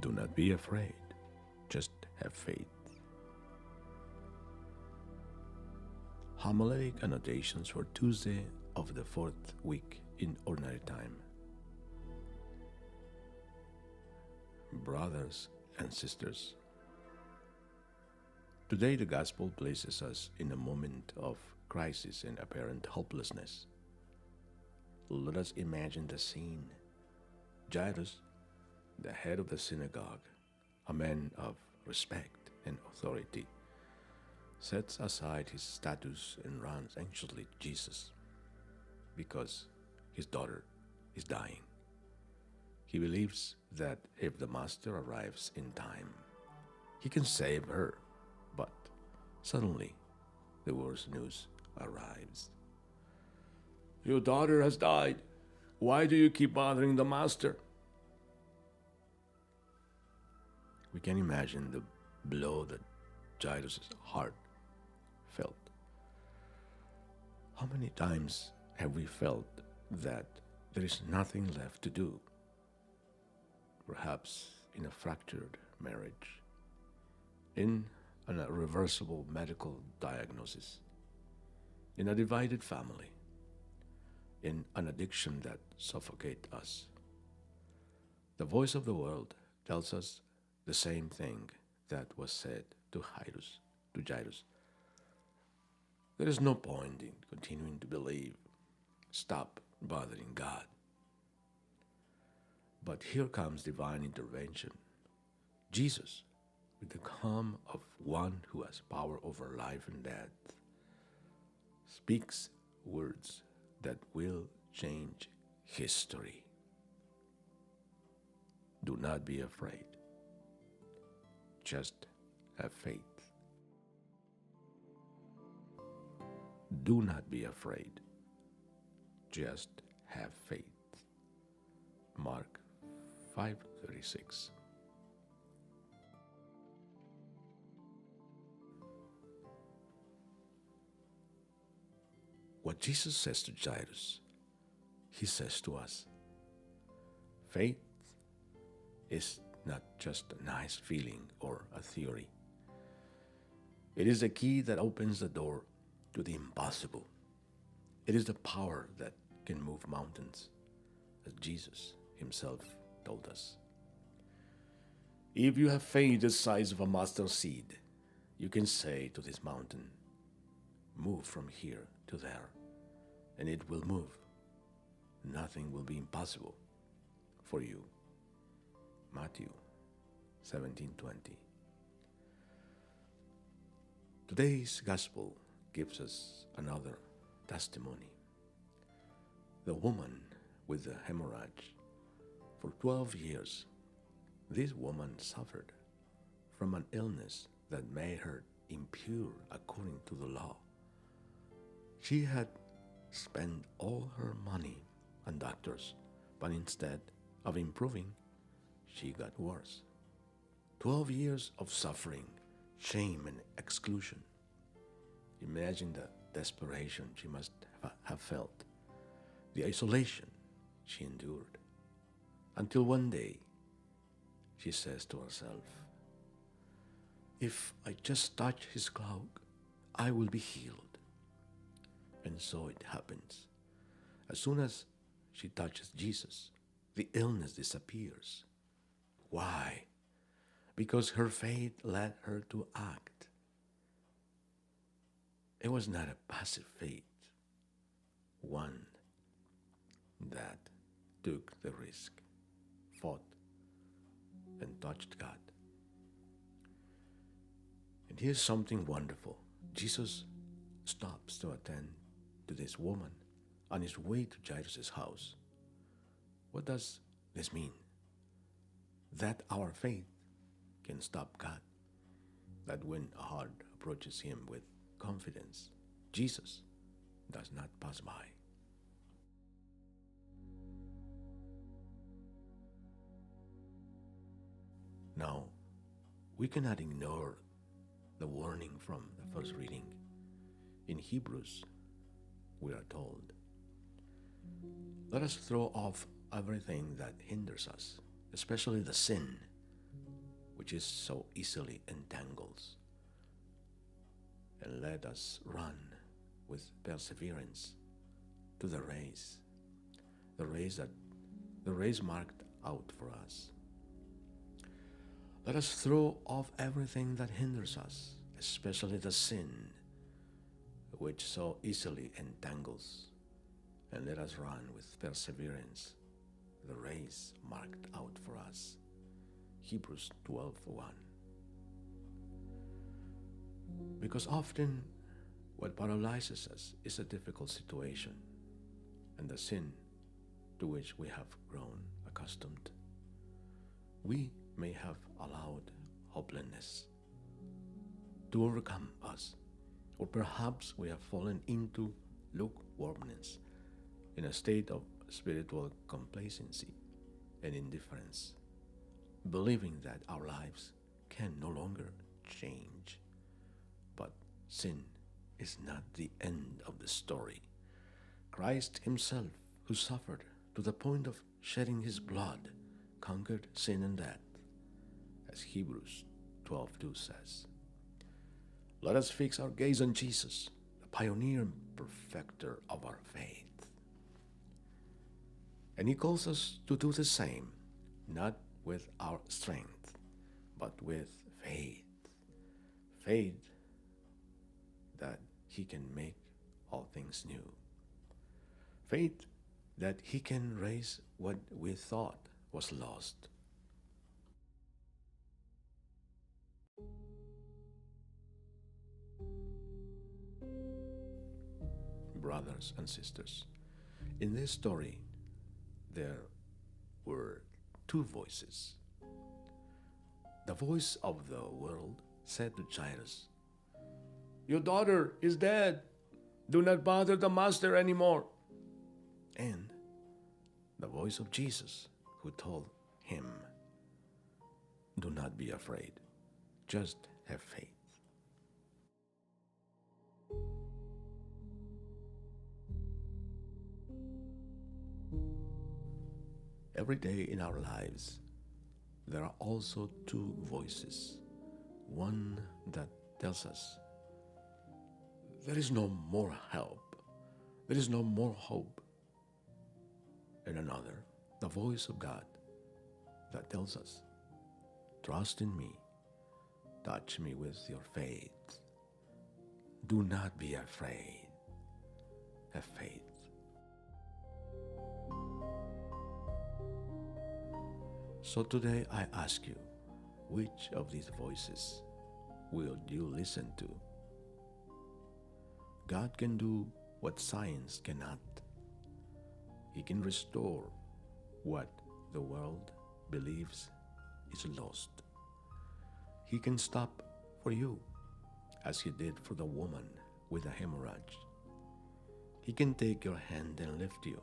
Do not be afraid, just have faith. Homeletic Annotations for Tuesday of the fourth week in Ordinary Time. Brothers and sisters, today the Gospel places us in a moment of crisis and apparent hopelessness. Let us imagine the scene. Jairus, the head of the synagogue, a man of respect and authority, sets aside his status and runs anxiously to Jesus because his daughter is dying. He believes that if the Master arrives in time, he can save her. But suddenly, the worst news arrives. Your daughter has died. Why do you keep bothering the Master? We can imagine the blow that Jairus' heart felt. How many times have we felt that there is nothing left to do? Perhaps in a fractured marriage, in an irreversible medical diagnosis, in a divided family, in an addiction that suffocates us. The voice of the world tells us the same thing that was said to Jairus. There is no point in continuing to believe. Stop bothering God. But here comes divine intervention. Jesus, with the calm of one who has power over life and death, speaks words that will change history. Do not be afraid. Just have faith. Do not be afraid. Just have faith. Mark 5:36. What Jesus says to Jairus, he says to us. Faith is not just a nice feeling or a theory. It is the key that opens the door to the impossible. It is the power that can move mountains, as Jesus himself told us. If you have faith the size of a mustard seed, you can say to this mountain, move from here to there, and it will move. Nothing will be impossible for you. Matthew 17:20. Today's gospel gives us another testimony. The woman with the hemorrhage. For 12 years, this woman suffered from an illness that made her impure according to the law. She had spent all her money on doctors, but instead of improving, she got worse. 12 years of suffering, shame, and exclusion. Imagine the desperation she must have felt, the isolation she endured, until one day she says to herself, if I just touch his cloak, I will be healed. And so it happens. As soon as she touches Jesus, the illness disappears. Why? Because her faith led her to act. It was not a passive faith, one that took the risk, fought, and touched God. And here's something wonderful. Jesus stops to attend to this woman on his way to Jairus' house. What does this mean? That our faith can stop God. That when a heart approaches him with confidence, Jesus does not pass by. Now, we cannot ignore the warning from the first reading. In Hebrews, we are told, let us throw off everything that hinders us, especially the sin which is so easily entangles, and let us run with perseverance to the race marked out for us. Let us throw off everything that hinders us, especially the sin which so easily entangles, and let us run with perseverance the race marked out for us. Hebrews 12:1. Because often what paralyzes us is a difficult situation and the sin to which we have grown accustomed. We may have allowed hopelessness to overcome us, or perhaps we have fallen into lukewarmness in a state of spiritual complacency and indifference, believing that our lives can no longer change. But sin is not the end of the story. Christ himself, who suffered to the point of shedding his blood, conquered sin and death, as Hebrews 12:2 says. Let us fix our gaze on Jesus, the pioneer and perfecter of our faith. And he calls us to do the same, not with our strength, but with faith. Faith that he can make all things new. Faith that he can raise what we thought was lost. Brothers and sisters, in this story, there were two voices. The voice of the world said to Jairus, "Your daughter is dead. Do not bother the master anymore." And the voice of Jesus, who told him, "Do not be afraid. Just have faith." Every day in our lives, there are also two voices. One that tells us, there is no more help, there is no more hope. And another, the voice of God, that tells us, trust in me, touch me with your faith. Do not be afraid, have faith. So today I ask you, which of these voices will you listen to? God can do what science cannot. He can restore what the world believes is lost. He can stop for you, as he did for the woman with a hemorrhage. He can take your hand and lift you.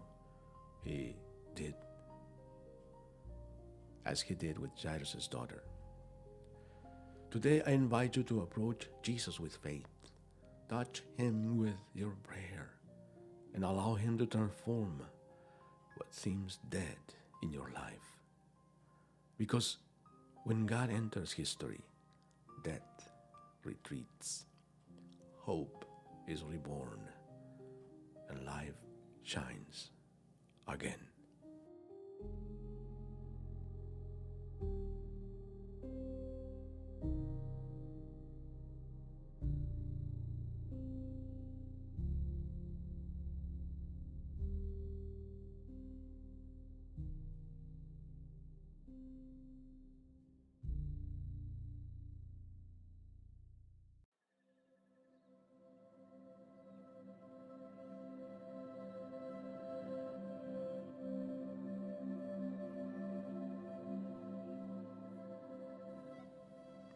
He did as he did with Jairus' daughter. Today I invite you to approach Jesus with faith. Touch him with your prayer and allow him to transform what seems dead in your life. Because when God enters history, death retreats, hope is reborn, and life shines again.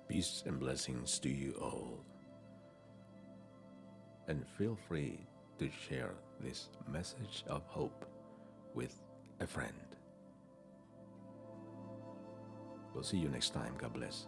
Peace and blessings to you all. And feel free to share this message of hope with a friend. We'll see you next time. God bless.